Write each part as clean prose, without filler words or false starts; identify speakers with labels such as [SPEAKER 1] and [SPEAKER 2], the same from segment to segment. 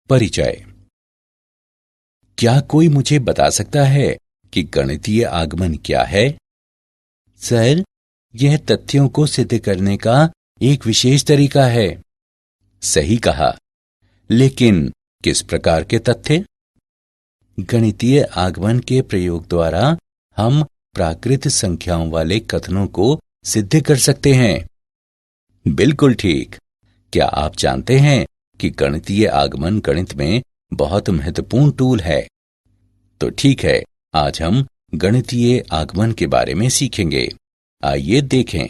[SPEAKER 1] परिचय। क्या कोई मुझे बता सकता है कि गणितीय आगमन क्या है?
[SPEAKER 2] सर, यह तथ्यों को सिद्ध करने का एक विशेष तरीका है।
[SPEAKER 1] सही कहा, लेकिन किस प्रकार के तथ्य?
[SPEAKER 2] गणितीय आगमन के प्रयोग द्वारा हम प्राकृत संख्याओं वाले कथनों को सिद्ध कर सकते हैं।
[SPEAKER 1] बिल्कुल ठीक। क्या आप जानते हैं कि गणितीय आगमन गणित में बहुत महत्वपूर्ण टूल है? तो ठीक है, आज हम गणितीय आगमन के बारे में सीखेंगे। आइए देखें।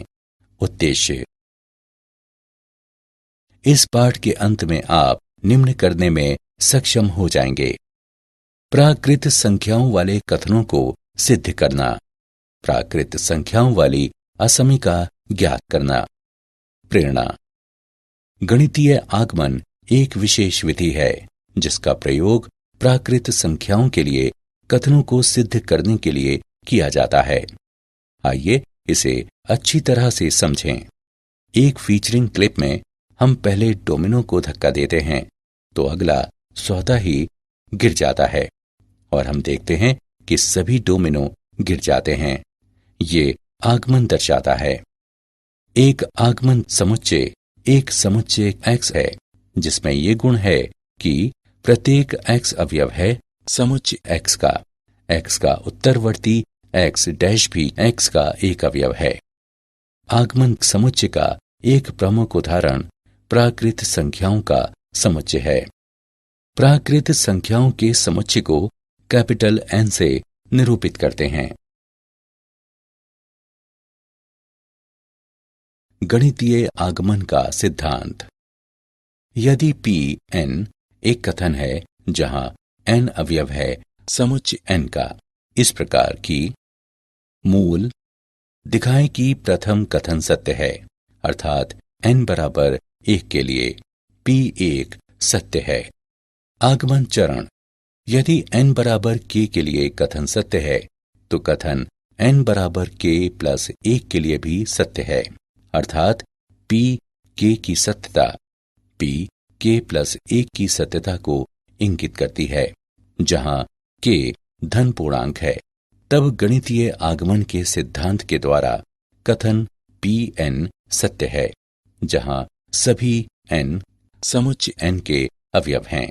[SPEAKER 1] उद्देश्य। इस पाठ के अंत में आप निम्न करने में सक्षम हो जाएंगे। प्राकृत संख्याओं वाले कथनों को सिद्ध करना, प्राकृत संख्याओं वाली असमीका ज्ञात करना। प्रेरणा। गणितीय आगमन एक विशेष विधि है जिसका प्रयोग प्राकृत संख्याओं के लिए कथनों को सिद्ध करने के लिए किया जाता है। आइए इसे अच्छी तरह से समझें। एक फीचरिंग क्लिप में हम पहले डोमिनो को धक्का देते हैं तो अगला स्वतः ही गिर जाता है और हम देखते हैं कि सभी डोमिनो गिर जाते हैं। ये आगमन दर्शाता है। एक आगमन समुच्चय एक समुच्चय x है जिसमें ये गुण है कि प्रत्येक x अवयव है समुच्चय x का उत्तरवर्ती x डैश भी x का एक अवयव है। आगमन समुच्चय का एक प्रमुख उदाहरण प्राकृत संख्याओं का समुच्चय है। प्राकृत संख्याओं के समुच्चय को कैपिटल N से निरूपित करते हैं। गणितीय आगमन का सिद्धांत। यदि P n एक कथन है जहां n अवयव है समुच्चय n का, इस प्रकार की मूल दिखाएं कि प्रथम कथन सत्य है, अर्थात n बराबर 1 के लिए P1 सत्य है। आगमन चरण। यदि n बराबर k के लिए कथन सत्य है तो कथन n बराबर k प्लस 1 के लिए भी सत्य है, अर्थात P k की सत्यता P k प्लस 1 की सत्यता को इंगित करती है। जहां k धन पूर्णांक है, तब गणितीय आगमन के सिद्धांत के द्वारा कथन Pn सत्य है, जहां सभी n समुच्चय n के अवयव हैं।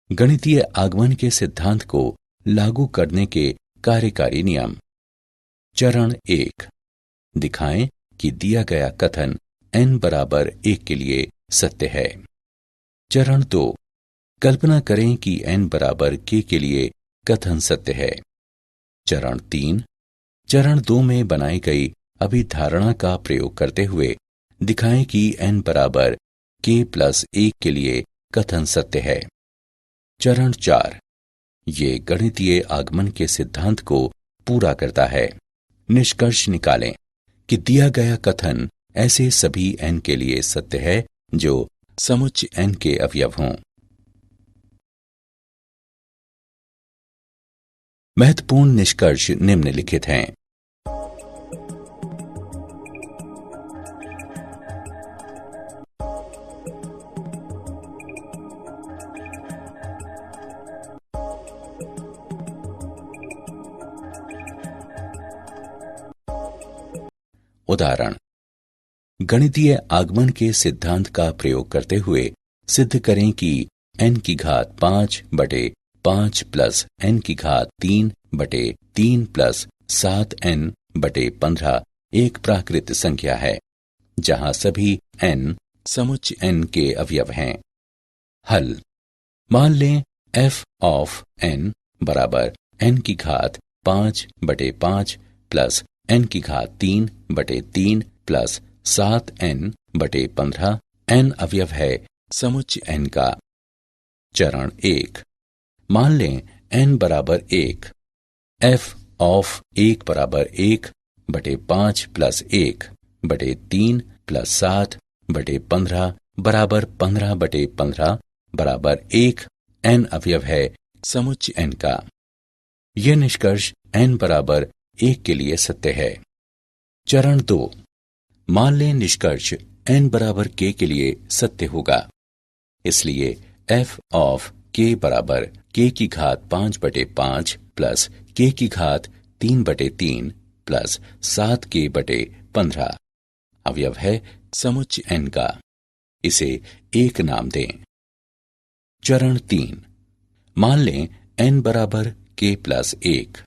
[SPEAKER 1] गणितीय आगमन के सिद्धांत को लागू करने के कार्यकारी नियम। चरण 1। दिखाएं कि दिया गया कथन n बराबर 1 के लिए सत्य है। चरण 2। कल्पना करें कि n बराबर k के लिए कथन सत्य है। चरण 3। चरण 2 में बनाई गई अभिधारणा का प्रयोग करते हुए दिखाएं कि n बराबर k प्लस 1 के लिए कथन सत्य है। चरण 4। ये गणितीय आगमन के सिद्धांत को पूरा करता है। निष्कर्ष निकालें कि दिया गया कथन ऐसे सभी n के लिए सत्य है जो समुच्चय n के अवयव हों। महत्वपूर्ण निष्कर्ष निम्नलिखित हैं। उदाहरण। गणितीय आगमन के सिद्धांत का प्रयोग करते हुए सिद्ध करें कि n की घात 5 बटे 5 प्लस n की घात 3 बटे 3 प्लस 7n बटे 15 एक प्राकृत संख्या है, जहां सभी n समुच्चय n के अवयव हैं। हल। मान लें f ऑफ n बराबर n की घात 5 बटे 5 प्लस n की घात 3 बटे 3 प्लस 7n बटे 15 n अवयव है समुच्चय n का। चरण 1। मान लें n बराबर 1, f ऑफ 1 बराबर 1 बटे 5 प्लस 1 बटे 3 प्लस 7 बटे 15 बराबर 15 बटे 15 बराबर 1 n अवयव है समुच्चय n का। यह निष्कर्ष n बराबर 1 के लिए सत्य है। चरण 2। मान लें निष्कर्ष n बराबर k के लिए सत्य होगा। इसलिए f ऑफ k बराबर k की घात 5/5 प्लस k की घात 3/3 प्लस 7k/15 अवयव है समुच्चय n का। इसे एक नाम दें। चरण 3। मान लें n बराबर k प्लस 1।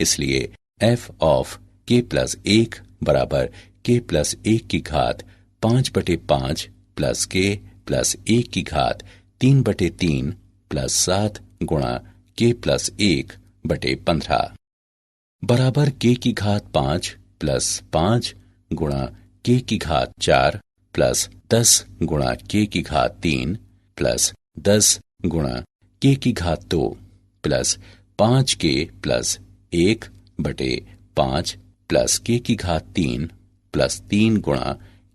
[SPEAKER 1] इसलिए f ऑफ k प्लस 1 बराबर k प्लस 1 की घात 5/5 प्लस k प्लस 1 की घात 3/3 प्लस 7 गुणा k प्लस 1/15 बराबर k की घात 5 प्लस 5 गुणा k की घात 4 प्लस 10 गुणा k की घात 3 प्लस 10 गुणा k की घात 2 plus 5k plus 1/5 plus k की घात 3 प्लस 3 गुणा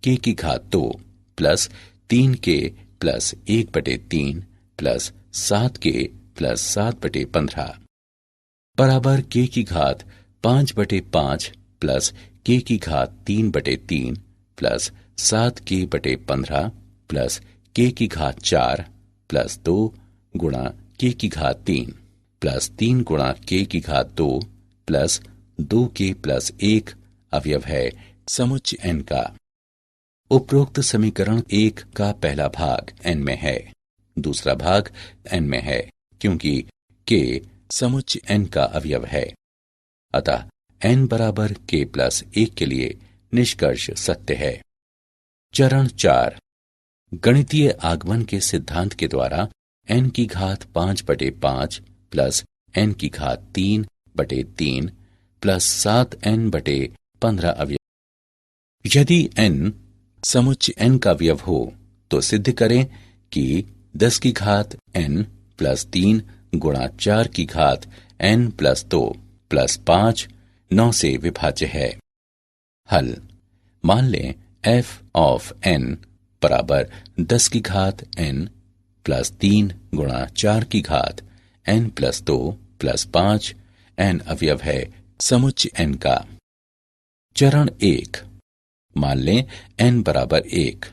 [SPEAKER 1] k की घात 2 plus 3k plus 1/3 plus 7k plus 7/15 बराबर k की घात 5/5 प्लस k की घात 3/3 प्लस 7k/15 प्लस k की घात 4 प्लस 2 गुणा k की घात 3 प्लस 3 गुणा k की घात 2 प्लस 2k प्लस 1 अवयव है समुच्चय n का। उपरोक्त समीकरण 1 का पहला भाग n में है, दूसरा भाग n में है क्योंकि k समुच्चय n का अवयव है। अतः n बराबर k प्लस 1 के लिए निष्कर्ष सत्य है। चरण 4। गणितीय आगमन के सिद्धांत के द्वारा n की घात 5/5 प्लस n की घात 3/3 प्लस 7n/15 अवयव। यदि n समुच्चय n का अवयव हो तो सिद्ध करें कि 10 की घात n प्लस 3 गुणा 4 की घात n प्लस 2 प्लस 5 9 से विभाज्य है। हल। मान लें f ऑफ n बराबर 10 की घात n प्लस 3 गुणा 4 की घात n प्लस 2 प्लस 5 n अवयव है समुच्चय n का। चरण 1। मान लें n बराबर 1।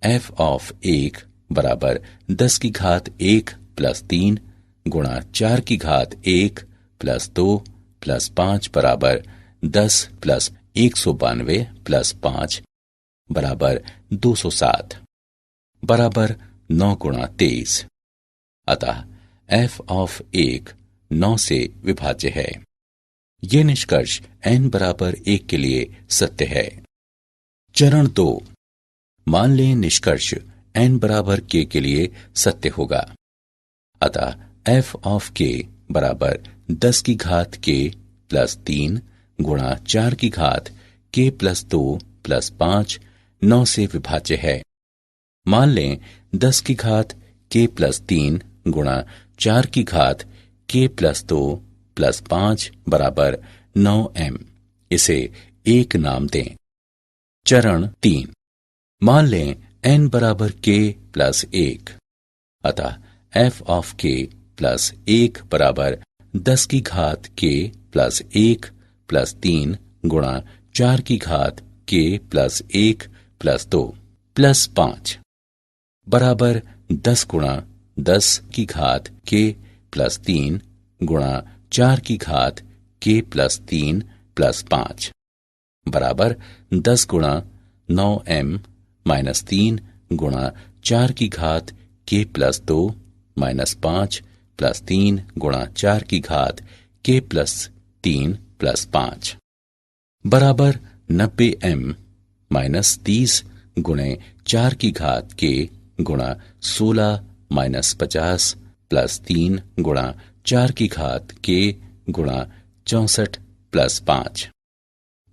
[SPEAKER 1] f ऑफ 1 बराबर 10 की घात 1 प्लस 3 गुणा 4 की घात 1 प्लस 2 प्लस 5 बराबर 10 प्लस 192 प्लस 5 बराबर 207 बराबर 9 गुणा 23। अतः f ऑफ 1 9 से विभाज्य है। ये निष्कर्ष n बराबर 1 के लिए सत्य है। चरण 2। मान लें निष्कर्ष n बराबर k के लिए सत्य होगा। अतः f ऑफ k बराबर 10 की घात k प्लस 3 गुणा 4 की घात k प्लस 2 प्लस 5 9 से विभाज्य है। मान लें 10 की घात k प्लस 3 गुणा 4 की घात k प्लस 2 प्लस 5 बराबर 9m। इसे एक नाम दें। चरण 3। मान लें n बराबर k प्लस 1। अतः f ऑफ k प्लस 1 बराबर 10 की घात k प्लस 1 प्लस 3 गुणा 4 की घात k प्लस 1 प्लस 2 प्लस 5 बराबर 10 गुणा 10 की घात k प्लस 3 गुणा 4 की घात k प्लस 3 प्लस 5 बराबर 10 गुणा 9m माइनस 3 गुणा 4 की घात k प्लस 2 माइनस 5 प्लस 3 गुणा 4 की घात k प्लस 3 प्लस 5 बराबर 90m माइनस 30 गुणे 4 की घात k गुणा 16 माइनस 50 प्लस 3 गुणा 4 की घात k गुणा 64 प्लस 5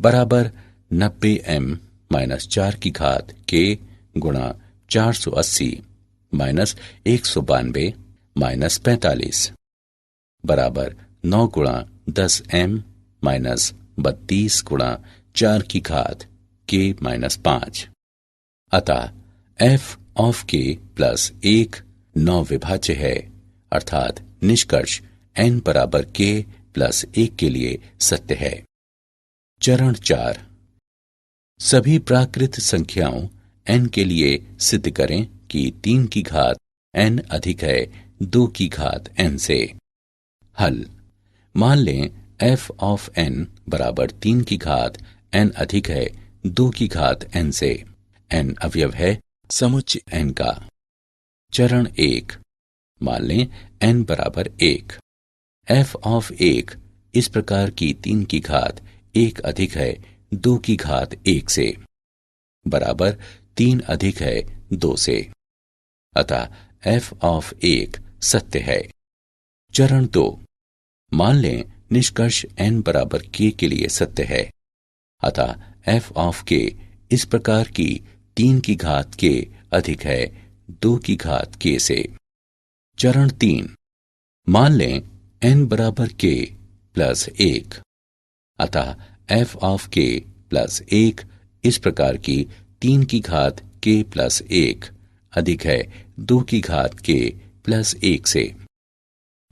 [SPEAKER 1] बराबर 90m माइनस 4 की घात k गुणा 480 माइनस 192 माइनस 45 बराबर 9 गुणा 10m माइनस 32 गुणा 4 की घात k माइनस 5। अतः f ऑफ k प्लस 1 9 विभाज्य है, अर्थात निष्कर्ष n बराबर k प्लस 1 के लिए सत्य है। चरण 4। सभी प्राकृत संख्याओं n के लिए सिद्ध करें कि 3 की घात n अधिक है 2 की घात n से। हल। मान लें f ऑफ n बराबर 3 की घात n अधिक है 2 की घात n से। n अवयव है समुच्चय n का। चरण 1। मान लें n बराबर 1। f ऑफ 1 इस प्रकार की 3 की घात 1 अधिक है 2 की घात 1 से बराबर 3 अधिक है 2 से। अतः f ऑफ 1 सत्य है। चरण 2। मान लें निष्कर्ष n बराबर k के लिए सत्य है। अतः f ऑफ k इस प्रकार की 3 की घात k अधिक है 2 की घात k से। चरण 3। मान लें n बराबर k प्लस 1। अतः f ऑफ k प्लस 1 इस प्रकार की 3 की घात k प्लस 1 अधिक है 2 की घात k प्लस 1 से।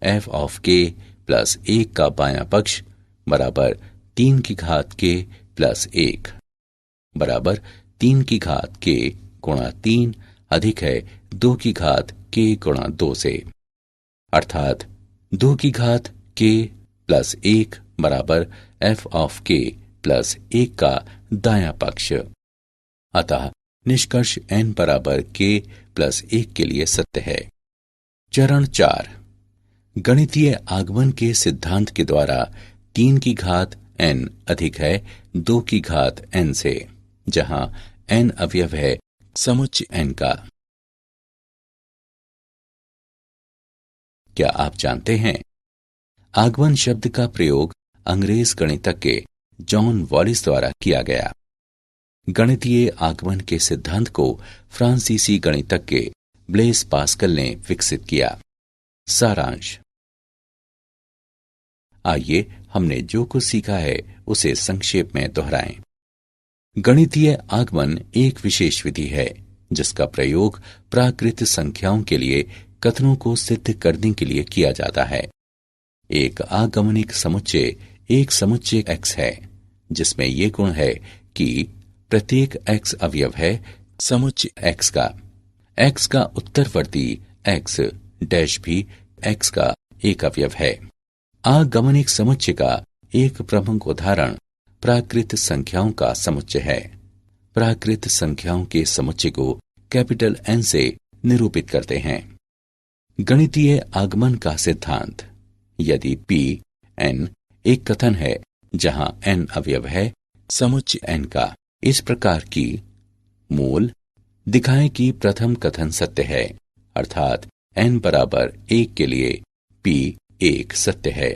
[SPEAKER 1] f ऑफ k प्लस 1 का बायां पक्ष बराबर 3 की घात k प्लस 1 बराबर 3 की घात k गुणा 3 अधिक है 2 की घात k गुणा 2 से। अर्थात 2 की घात k प्लस 1 बराबर f ऑफ k प्लस 1 का दायां पक्ष। अतः निष्कर्ष n बराबर k प्लस 1 के लिए सत्य है। चरण 4। गणितीय आगमन के सिद्धांत के द्वारा 3 की घात n अधिक है 2 की घात n से, जहां n अवयव है समुच्चय n का। क्या आप जानते हैं आगमन शब्द का प्रयोग अंग्रेज गणितज्ञ जॉन वॉलिस द्वारा किया गया। गणितीय आगमन के सिद्धांत को फ्रांसीसी गणितज्ञ ब्लेस पास्कल ने विकसित किया। सारांश। आइए हमने जो कुछ सीखा है उसे संक्षेप में दोहराएं। गणितीय आगमन एक विशेष विधि है जिसका प्रयोग प्राकृत संख्याओं के लिए कथनों को सिद्ध करने के लिए किया जाता है। एक आगमनिक समुच्चय एक समुच्चय x है जिसमें ये गुण है कि प्रत्येक x अवयव है समुच्चय x का उत्तरवर्ती x डैश भी x का एक अवयव है। आगमनिक समुच्चय का एक प्रमुख उदाहरण प्राकृत संख्याओं का समुच्चय है। प्राकृत संख्याओं के समुच्चय को कैपिटल N से निरूपित करते हैं। गणितीय आगमन का सिद्धांत। यदि p n एक कथन है जहां n अवयव है समुच्चय n का, इस प्रकार की मूल दिखाएं कि प्रथम कथन सत्य है, अर्थात n बराबर 1 के लिए p 1 सत्य है।